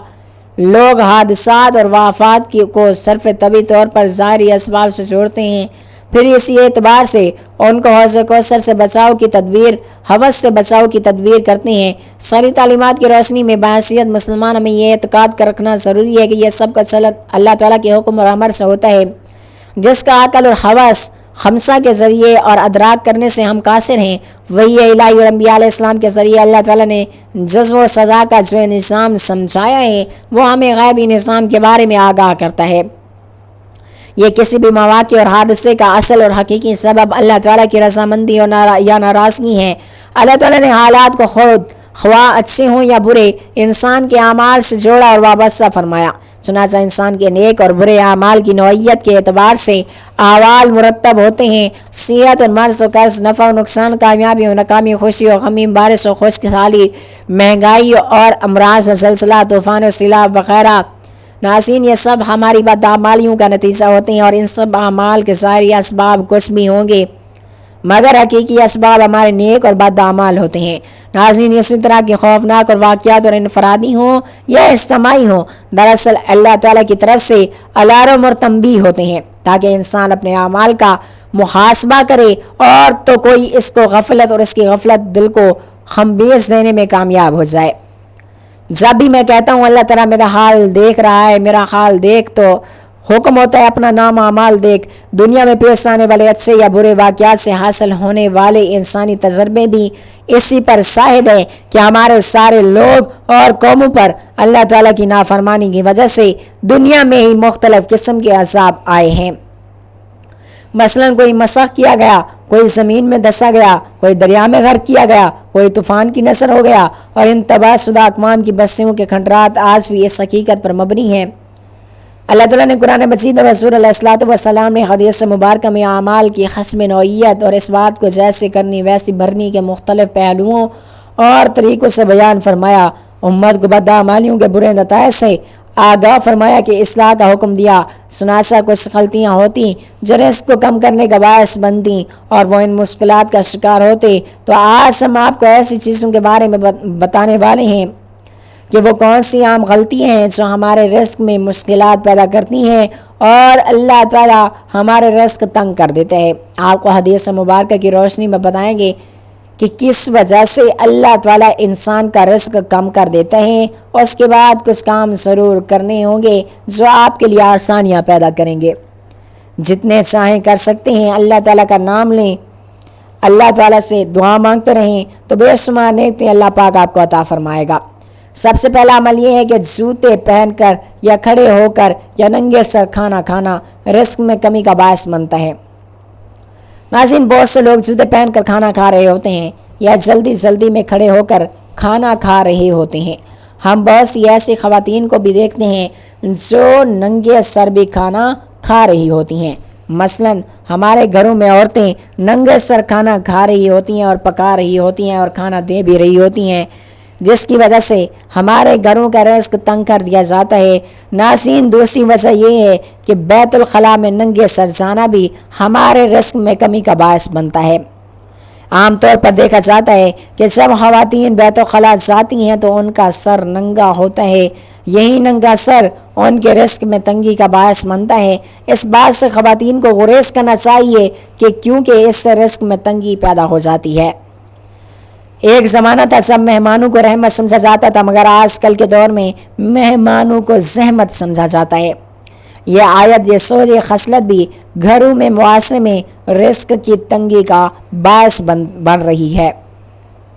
لوگ حادثات اور وفات کو صرف طبی طور پر ظاہری اسباب سے جوڑتے ہیں، پھر اسی اعتبار سے ان کو حوض کوثر سے بچاؤ کی تدبیر، ہوس سے بچاؤ کی تدبیر کرتے ہیں۔ صحیح تعلیمات کی روشنی میں بحیثیت مسلمان ہمیں یہ اعتقاد کر رکھنا ضروری ہے کہ یہ سب کا چلن اللہ تعالیٰ کے حکم اور امر سے ہوتا ہے، جس کا عقل اور ہوس خمسہ کے ذریعے اور ادراک کرنے سے ہم قاصر ہیں۔ وہی الہی اور انبیاء علیہ السلام کے ذریعے اللہ تعالیٰ نے جزو و سزا کا جو نظام سمجھایا ہے، وہ ہمیں غیبی نظام کے بارے میں آگاہ کرتا ہے۔ یہ کسی بھی مواقع اور حادثے کا اصل اور حقیقی سبب اللہ تعالیٰ کی رضامندی یا ناراضگی ہے۔ اللہ تعالیٰ نے حالات کو خود خواہ اچھے ہوں یا برے انسان کے اعمال سے جوڑا اور وابستہ فرمایا۔ چنانچہ انسان کے نیک اور برے اعمال کی نوعیت کے اعتبار سے احوال مرتب ہوتے ہیں۔ صحت اور مرض و قرض، نفع و نقصان، کامیابی و ناکامی، خوشی و غم، بارش و خشک سالی، مہنگائی اور امراض و زلزلہ، طوفان و سیلاب وغیرہ۔ ناظرین، یہ سب ہماری بدعمالیوں کا نتیجہ ہوتے ہیں، اور ان سب اعمال کے ظاہری اسباب کچھ بھی ہوں گے مگر حقیقی اسباب ہمارے نیک اور بد اعمال ہوتے ہیں۔ ناظرین، اسی طرح کے خوفناک اور واقعات اور انفرادی ہوں یا اجتماعی ہوں، دراصل اللہ تعالیٰ کی طرف سے الارم اور تنبیہ ہوتے ہیں تاکہ انسان اپنے اعمال کا محاسبہ کرے، اور تو کوئی اس کو غفلت اور اس کی غفلت دل کو خمبیز دینے میں کامیاب ہو جائے۔ جب بھی میں کہتا ہوں اللہ تعالیٰ میرا حال دیکھ رہا ہے، میرا حال دیکھ، تو حکم ہوتا ہے اپنا نام اعمال دیکھ۔ دنیا میں پیش آنے والے اچھے یا برے واقعات سے حاصل ہونے والے انسانی تجربے بھی اسی پر شاہد ہے کہ ہمارے سارے لوگ اور قوموں پر اللہ تعالیٰ کی نافرمانی کی وجہ سے دنیا میں ہی مختلف قسم کے عذاب آئے ہیں۔ مثلاً کوئی مسخ کیا گیا، کوئی زمین میں دسا گیا، کوئی دریا میں غرق کیا گیا، کوئی طوفان کی نثر ہو گیا، اور ان تباہ شدہ اقوام کی بستیوں کے کھنڈرات آج بھی اس حقیقت پر مبنی ہیں۔ اللہ تعالیٰ نے قرآن مجید اور رسول علیہ السلام نے حدیث مبارکہ میں اعمال کی حسب نوعیت اور اس بات کو جیسے کرنی ویسی بھرنی کے مختلف پہلوؤں اور طریقوں سے بیان فرمایا۔ امت کو بدعمالیوں کے برے نتائج سے آگاہ فرمایا کہ اصلاح کا حکم دیا۔ چنانچہ کچھ غلطیاں ہوتی جو رزق کو کم کرنے کا باعث بنتی اور وہ ان مشکلات کا شکار ہوتے، تو آج ہم آپ کو ایسی چیزوں کے بارے میں بتانے والے ہیں کہ وہ کون سی عام غلطی ہیں جو ہمارے رزق میں مشکلات پیدا کرتی ہیں اور اللہ تعالیٰ ہمارے رزق تنگ کر دیتے ہیں۔ آپ کو حدیث مبارکہ کی روشنی میں بتائیں گے کہ کس وجہ سے اللہ تعالیٰ انسان کا رزق کم کر دیتا ہے، اور اس کے بعد کچھ کام ضرور کرنے ہوں گے جو آپ کے لیے آسانیاں پیدا کریں گے۔ جتنے چاہیں کر سکتے ہیں، اللہ تعالیٰ کا نام لیں، اللہ تعالیٰ سے دعا مانگتے رہیں، تو بے شمار نعمتیں اللہ پاک آپ کو عطا فرمائے گا۔ سب سے پہلا عمل یہ ہے کہ جوتے پہن کر یا کھڑے ہو کر یا ننگے سر کھانا کھانا رزق میں کمی کا باعث بنتا ہے۔ ناظرین، بہت سے لوگ جوتے پہن کر کھانا کھا رہے ہوتے ہیں یا جلدی میں کھڑے ہو کر کھانا کھا رہے ہوتے ہیں۔ ہم بہت سی ایسی خواتین کو بھی دیکھتے ہیں جو ننگے سر بھی کھانا کھا رہی ہوتی ہیں۔ مثلاً ہمارے گھروں میں عورتیں ننگے سر کھانا کھا رہی ہوتی ہیں اور پکا رہی ہوتی ہیں اور کھانا دے بھی رہی ہوتی ہیں، جس کی وجہ سے ہمارے گھروں کا رزق تنگ کر دیا جاتا ہے۔ ناظرین، دوسری وجہ یہ ہے کہ بیت الخلاء میں ننگے سر جانا بھی ہمارے رزق میں کمی کا باعث بنتا ہے۔ عام طور پر دیکھا جاتا ہے کہ جب خواتین بیت الخلاء جاتی ہیں تو ان کا سر ننگا ہوتا ہے۔ یہی ننگا سر ان کے رزق میں تنگی کا باعث بنتا ہے۔ اس بات سے خواتین کو گریز کرنا چاہیے کہ کیونکہ اس سے رزق میں تنگی پیدا ہو جاتی ہے۔ ایک زمانہ تھا جب مہمانوں کو رحمت سمجھا جاتا تھا، مگر آج کل کے دور میں مہمانوں کو زحمت سمجھا جاتا ہے۔ یہ آیت، یہ سوچ، یہ خصلت بھی گھروں میں معاشرے میں رزق کی تنگی کا باعث بن رہی ہے،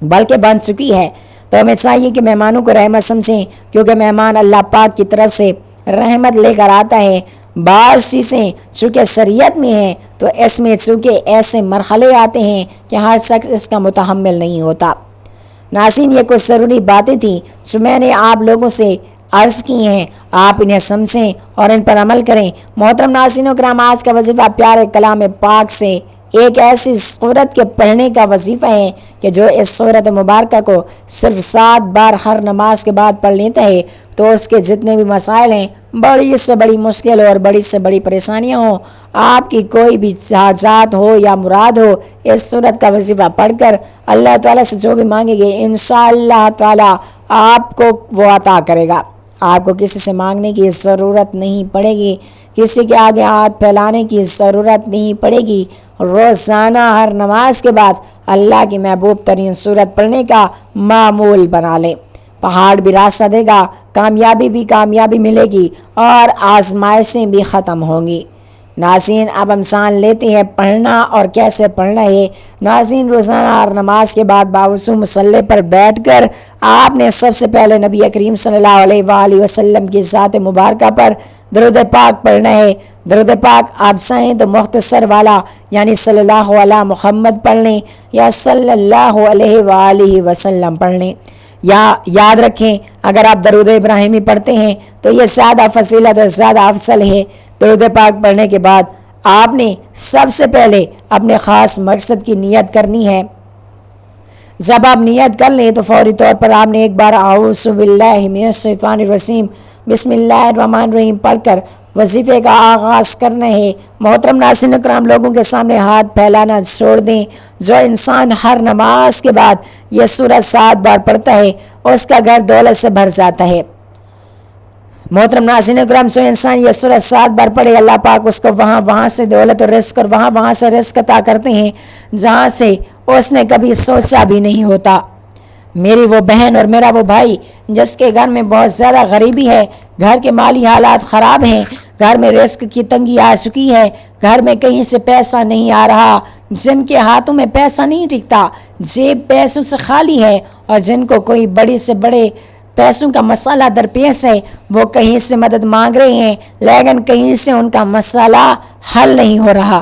بلکہ بن چکی ہے۔ تو ہمیں چاہیے کہ مہمانوں کو رحمت سمجھیں، کیونکہ مہمان اللہ پاک کی طرف سے رحمت لے کر آتا ہے۔ بعض چیزیں چونکہ شریعت میں ہیں تو اس میں چونکہ ایسے مرحلے آتے ہیں کہ ہر شخص اس کا متحمل نہیں ہوتا۔ ناظرین، یہ کچھ ضروری باتیں تھیں جو میں نے آپ لوگوں سے عرض کی ہیں، آپ انہیں سمجھیں اور ان پر عمل کریں۔ محترم ناظرین و کرام، آج کا وظیفہ پیارے کلام پاک سے ایک ایسی سورت کے پڑھنے کا وظیفہ ہے کہ جو اس سورت مبارکہ کو صرف 7 بار ہر نماز کے بعد پڑھ لیتا ہے تو اس کے جتنے بھی مسائل ہیں، بڑی سے بڑی مشکل اور بڑی سے بڑی پریشانیاں ہوں، آپ کی کوئی بھی چاہت ہو یا مراد ہو، اس صورت کا وظیفہ پڑھ کر اللہ تعالیٰ سے جو بھی مانگیں گے انشاءاللہ تعالیٰ آپ کو وہ عطا کرے گا۔ آپ کو کسی سے مانگنے کی ضرورت نہیں پڑے گی، کسی کے آگے ہاتھ پھیلانے کی ضرورت نہیں پڑے گی۔ روزانہ ہر نماز کے بعد اللہ کی محبوب ترین سورت پڑھنے کا معمول بنا لیں۔ پہاڑ بھی راستہ دے گا، کامیابی ملے گی اور آزمائشیں بھی ختم ہوں گی۔ ناظرین، اب ہم جان لیتے ہیں پڑھنا اور کیسے پڑھنا ہے۔ ناظرین، روزانہ ہر نماز کے بعد باوضو مصلی پر بیٹھ کر آپ نے سب سے پہلے نبی کریم صلی اللہ علیہ وآلہ وسلم کی ذات مبارکہ پر درود پاک پڑھنا ہے۔ درود پاک آپ چاہیں تو مختصر والا یعنی صلی اللہ علیہ محمد پڑھ لیں یا صلی اللہ علیہ وآلہ وسلم پڑھ لیں، یا یاد رکھیں اگر آپ درود ابراہیمی پڑھتے ہیں تو یہ زیادہ فضیلت اور زیادہ افضل ہے۔ درود پاک پڑھنے کے بعد آپ نے سب سے پہلے اپنے خاص مقصد کی نیت کرنی ہے۔ جب آپ نیت کر لیں تو فوری طور پر آپ نے ایک بار اعوذ باللہ من الشیطان الرجیم بسم اللہ الرحمن الرحیم پڑھ کر وظیفے کا آغاز کرنا ہے۔ محترم ناظرین کرام، لوگوں کے سامنے ہاتھ پھیلانا چھوڑ دیں۔ جو انسان ہر نماز کے بعد یہ سورت 7 بار پڑھتا ہے اس کا گھر دولت سے بھر جاتا ہے۔ محترم ناظرین کرام، جو انسان یہ سورت 7 بار پڑھے اللہ پاک اس کو وہاں سے دولت اور رزق اور وہاں سے رزق عطا کرتے ہیں جہاں سے اس نے کبھی سوچا بھی نہیں ہوتا۔ میری وہ بہن اور میرا وہ بھائی جس کے گھر میں بہت زیادہ غریبی ہے، گھر کے مالی حالات خراب ہیں، گھر میں رزق کی تنگی آ چکی ہے، گھر میں کہیں سے پیسہ نہیں آ رہا، جن کے ہاتھوں میں پیسہ نہیں ٹکتا، جیب پیسوں سے خالی ہے، اور جن کو کوئی بڑی سے بڑے پیسوں کا مسئلہ درپیش ہے، وہ کہیں سے مدد مانگ رہے ہیں لیکن کہیں سے ان کا مسئلہ حل نہیں ہو رہا۔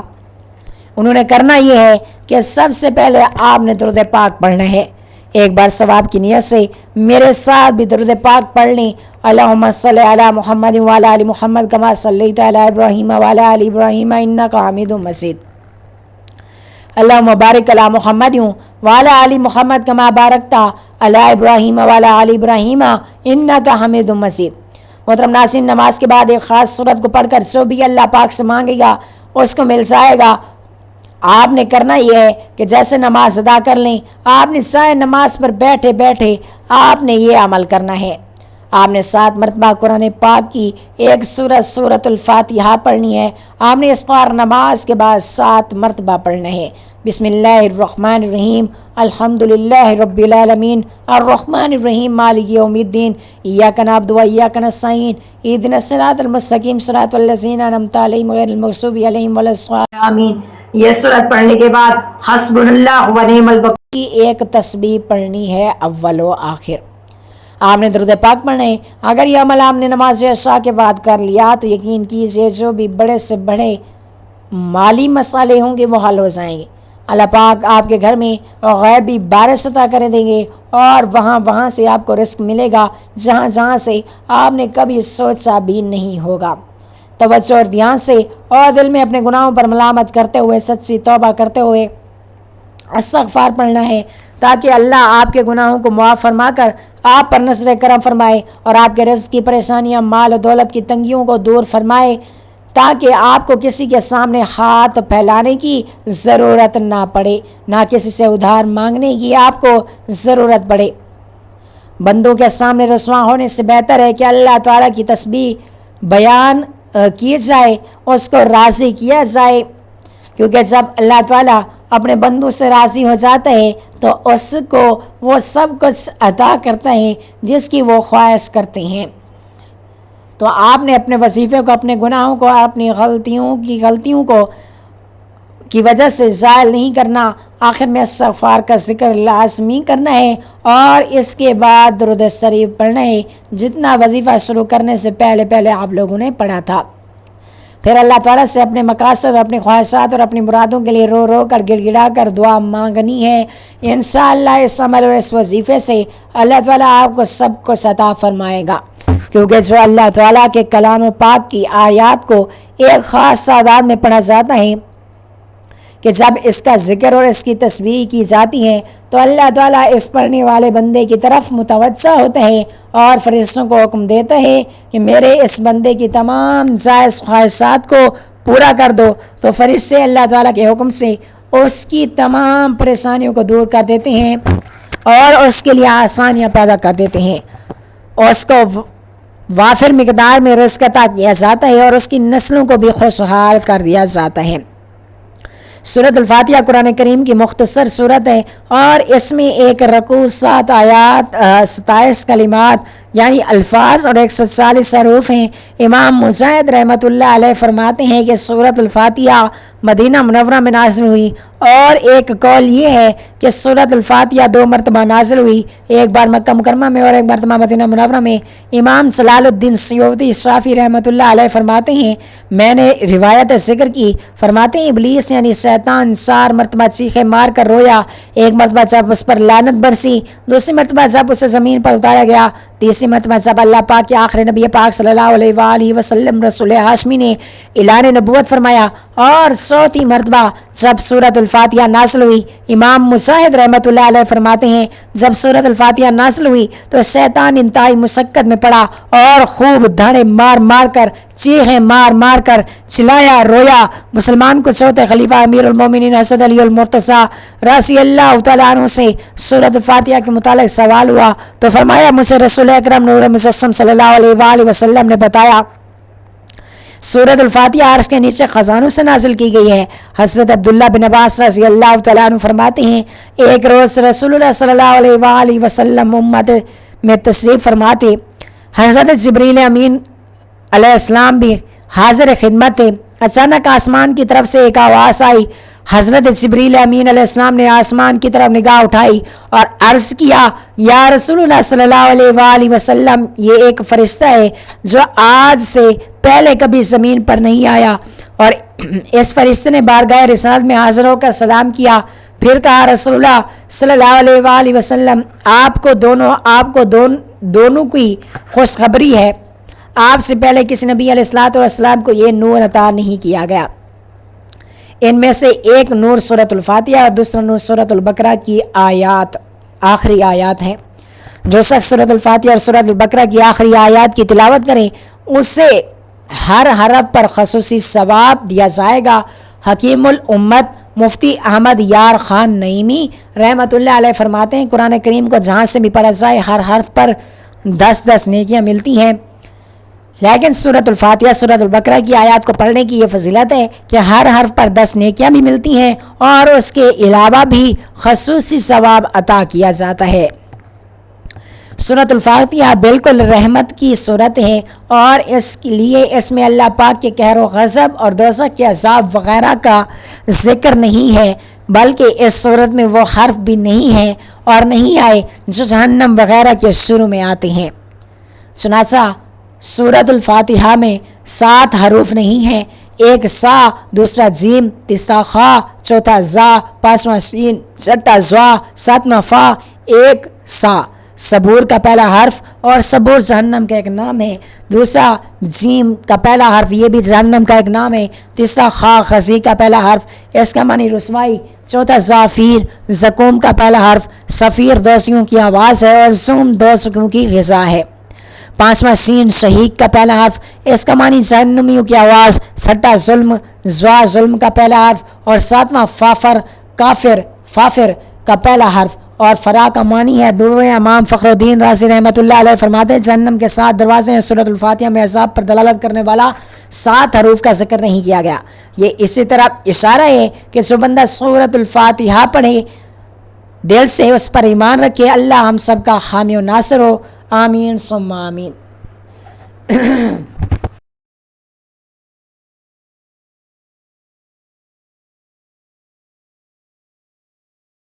انہوں نے کرنا یہ ہے کہ سب سے پہلے آپ نے درود پاک پڑھنا ہے۔ ایک بار ثواب کی نیت سے میرے ساتھ بھی درود پاک پڑھ لیں۔ اللہم صلی علی محمد وعلی آل محمد کما صلیت علی ابراہیم وعلی آل ابراہیم انک حمید مجید۔ اللہم بارک علی محمد وعلی آل محمد کما بارکت علی ابراہیم وعلی آل ابراہیم انک حمید مجید۔ محترم ناظرین، نماز کے بعد ایک خاص سورت کو پڑھ کر جو بھی اللہ پاک سے مانگے گا اس کو مل جائے گا۔ آپ نے کرنا یہ ہے کہ جیسے نماز ادا کر لیں، آپ نے سائے نماز پر بیٹھے بیٹھے آپ نے یہ عمل کرنا ہے۔ آپ نے 7 مرتبہ قرآن پاک کی ایک سورت سورۃ الفاتحہ پڑھنی ہے۔ آپ نے اس بار نماز کے بعد 7 مرتبہ پڑھنا ہے۔ بسم اللہ الرحمن الرحیم الحمدللہ رب العالمین الرحمن الرحیم مالک یوم الدین ایاک نعبد و ایاک نستعین اہدنا الصراط المستقیم صراط الذین انعمت علیہم غیر المغضوب علیہم ولا الضالین آمین۔ یہ سورت پڑھنے کے بعد حسبنا اللہ و نعم الوکیل کی ایک تسبیح پڑھنی ہے اول و آخر۔ آپ نے درود پاک پڑھنا ہے۔ اگر یہ عمل آپ نے نماز عشاء کے بعد کر لیا تو یقین کیجئے جو بھی بڑے سے بڑے مالی مسئلے ہوں گے وہ حل ہو جائیں گے۔ اللہ پاک آپ کے گھر میں غیبی بارش عطا کر دیں گے اور وہاں سے آپ کو رزق ملے گا جہاں سے آپ نے کبھی سوچا بھی نہیں ہوگا۔ توجہ اور دھیان سے اور دل میں اپنے گناہوں پر ملامت کرتے ہوئے سچی توبہ کرتے ہوئے استغفار پڑھنا ہے تاکہ اللہ آپ کے گناہوں کو معاف فرما کر آپ پر نظر کرم فرمائے اور آپ کے رزق کی پریشانیاں، مال و دولت کی تنگیوں کو دور فرمائے تاکہ آپ کو کسی کے سامنے ہاتھ پھیلانے کی ضرورت نہ پڑے، نہ کسی سے ادھار مانگنے کی آپ کو ضرورت پڑے۔ بندوں کے سامنے رسوا ہونے سے بہتر ہے کہ اللہ تعالیٰ کی تسبیح بیان کی جائے، اس کو راضی کیا جائے، کیونکہ جب اللہ تعالیٰ اپنے بندوں سے راضی ہو جاتا ہے تو اس کو وہ سب کچھ عطا کرتا ہے جس کی وہ خواہش کرتے ہیں۔ تو آپ نے اپنے وظیفے کو، اپنے گناہوں کو، اپنی غلطیوں کو کی وجہ سے زائل نہیں کرنا، آخر میں استغفار کا ذکر لازمی کرنا ہے اور اس کے بعد درود شریف پڑھنا ہے جتنا وظیفہ شروع کرنے سے پہلے آپ لوگوں نے پڑھا تھا۔ پھر اللہ تعالیٰ سے اپنے مقاصد، اپنی خواہشات اور اپنی مرادوں کے لیے رو رو کر گڑ گڑا کر دعا مانگنی ہے۔ انشاءاللہ اس عمل اور اس وظیفے سے اللہ تعالیٰ آپ کو سب کچھ عطا فرمائے گا، کیونکہ جو اللہ تعالیٰ کے کلام پاک کی آیات کو ایک خاص تعداد میں پڑھا جاتا ہے کہ جب اس کا ذکر اور اس کی تسبیح کی جاتی ہے تو اللہ تعالیٰ اس پڑھنے والے بندے کی طرف متوجہ ہوتا ہے اور فرشتوں کو حکم دیتا ہے کہ میرے اس بندے کی تمام جائز خواہشات کو پورا کر دو، تو فرشتے اللہ تعالیٰ کے حکم سے اس کی تمام پریشانیوں کو دور کر دیتے ہیں اور اس کے لیے آسانیاں پیدا کر دیتے ہیں، اور اس کو وافر مقدار میں رزق عطا کیا جاتا ہے اور اس کی نسلوں کو بھی خوشحال کر دیا جاتا ہے۔ سورۃ الفاتحہ قرآن کریم کی مختصر سورت ہے اور اس میں ایک رکوع، 7 آیات، 27 کلمات یعنی الفاظ اور 140 حروف ہیں۔ امام مجاہد رحمۃ اللہ علیہ فرماتے ہیں کہ سورۃ الفاتحہ مدینہ منورہ میں نازل ہوئی، اور ایک قول یہ ہے کہ سورۃ الفاتحہ 2 مرتبہ نازل ہوئی، ایک بار مکہ مکرمہ میں اور ایک مرتبہ مدینہ منورہ میں۔ امام جلال الدین سیوطی شافعی رحمۃ اللہ علیہ فرماتے ہیں، میں نے روایت ذکر کی، فرماتے ہیں ابلیس یعنی شیطان 4 مرتبہ چیخے مار کر رویا، ایک مرتبہ جب اس پر لعنت برسی، دوسری مرتبہ جب اسے زمین پر اتارا گیا، تیسری مرتبہ جب اللہ پاک کے آخری نبی پاک صلی اللہ علیہ وآلہ وسلم رسول ہاشمی نے اعلان نبوت فرمایا، اور 100 مرتبہ جب سورۃ الفاتحہ نازل ہوئی۔ امام مجاہد رحمۃ اللہ علیہ فرماتے ہیں جب سورۃ الفاتحہ نازل ہوئی تو شیطان انتہائی مشقت میں پڑا اور خوب دھاڑے مار مار کر، چیخیں مار مار کر چلایا، رویا۔ مسلمان کو چوتھے خلیفہ امیر المومنین حضرت علی المرتضیٰ رضی اللہ تعالیٰ عنہ سے سورۃ الفاتحہ کے متعلق سوال ہوا تو فرمایا، مجھے رسول اکرم نور مجسم صلی اللہ علیہ وآلہ وسلم نے بتایا سورۃ الفاتحہ عرش کے نیچے خزانوں سے نازل کی گئی ہے۔ حضرت عبداللہ بن عباس رضی اللہ تعالیٰ عنہ فرماتے ہیں، ایک روز رسول اللہ صلی اللہ علیہ وآلہ وسلم امت میں تشریف فرماتے، حضرت جبریل امین علیہ السلام بھی حاضر خدمت تھے۔ اچانک آسمان کی طرف سے ایک آواز آئی، حضرت جبریل امین علیہ السلام نے آسمان کی طرف نگاہ اٹھائی اور عرض کیا، یا رسول اللہ صلی اللہ علیہ وآلہ وسلم، یہ ایک فرشتہ ہے جو آج سے پہلے کبھی زمین پر نہیں آیا۔ اور اس فرشتے نے بارگاہ رسالت میں حاضر ہو کر سلام کیا، پھر کہا، رسول اللہ صلی اللہ علیہ وآلہ وسلم، آپ کو دونوں کی خوشخبری ہے، آپ سے پہلے کسی نبی علیہ السلام کو یہ نور عطا نہیں کیا گیا۔ ان میں سے ایک نور سورۃ الفاتحہ اور دوسرا نور سورۃ البقرہ کی آیات، آخری آیات ہے۔ جو شخص سورۃ الفاتحہ اور سورۃ البقرہ کی آخری آیات کی تلاوت کریں اسے ہر حرف پر خصوصی ثواب دیا جائے گا۔ حکیم الامت مفتی احمد یار خان نعیمی رحمۃ اللہ علیہ فرماتے ہیں، قرآن کریم کو جہاں سے بھی پڑھا جائے ہر حرف پر 10 نیکیاں ملتی ہیں، لیکن سورۃ الفاتحہ سورۃ البقرہ کی آیات کو پڑھنے کی یہ فضیلت ہے کہ ہر حرف پر 10 نیکیاں بھی ملتی ہیں اور اس کے علاوہ بھی خصوصی ثواب عطا کیا جاتا ہے۔ سورۃ الفاتحہ بالکل رحمت کی صورت ہے اور اس لیے اس میں اللہ پاک کے قہر و غضب اور دوزخ کے عذاب وغیرہ کا ذکر نہیں ہے، بلکہ اس صورت میں وہ حرف بھی نہیں ہیں اور نہیں آئے جو جہنم وغیرہ کے شروع میں آتے ہیں۔ چنانچہ سورۃ الفاتحہ میں 7 حروف نہیں ہیں، ایک سا، دوسرا جیم، تیسرا خا، چوتھا زا، 5واں سین، چھٹا زوا، 7واں فا، ایک سا۔ صبور کا پہلا حرف اور صبور جہنم کا ایک نام ہے، دوسرا جیم کا پہلا حرف یہ بھی جہنم کا ایک نام ہے، تیسرا خا خزی کا پہلا حرف اس کا معنی رسوائی، چوتھا زافیر زقوم کا پہلا حرف، صفیر دوسیوں کی آواز ہے اور زوم دوسیوں کی غذا ہے، 5واں سین شہیق کا پہلا حرف اس کا معنی جہنمیوں کی آواز، چھٹا ظلم زوا ظلم کا پہلا حرف اور 7واں فافر کافر فافر کا پہلا حرف اور فرا کا معنی ہے دور۔ امام فخر الدین رازی رحمۃ اللہ علیہ فرماتے ہیں جہنم کے 7 دروازے ہیں، سورۃ الفاتحہ میں عذاب پر دلالت کرنے والا 7 حروف کا ذکر نہیں کیا گیا۔ یہ اسی طرح اشارہ ہے کہ جو بندہ سورۃ الفاتحہ پڑھے دل سے اس پر ایمان رکھے، اللہ ہم سب کا حامی و ناصر ہو، آمین ثم آمین۔